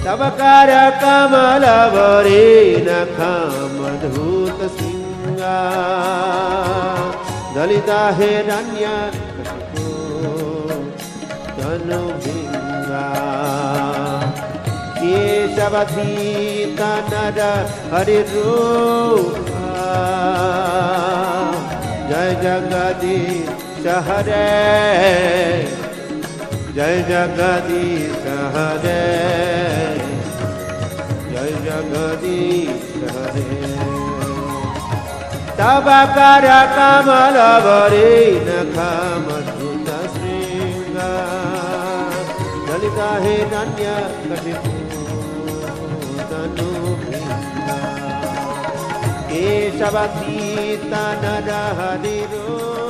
तव कर कमल वरे नखमधुत सिंगा दलिता हिरण्य तनु भिंगा केशवधीत नर हरि रूपा जय जगदीश हरे जय जगदीश हरे जय जगदीश हरे तव कर कमल वरे नखमधुत श्रृंगा दलिता हिरण्य तनु भिंगा केशवतीत नर हरि रूपा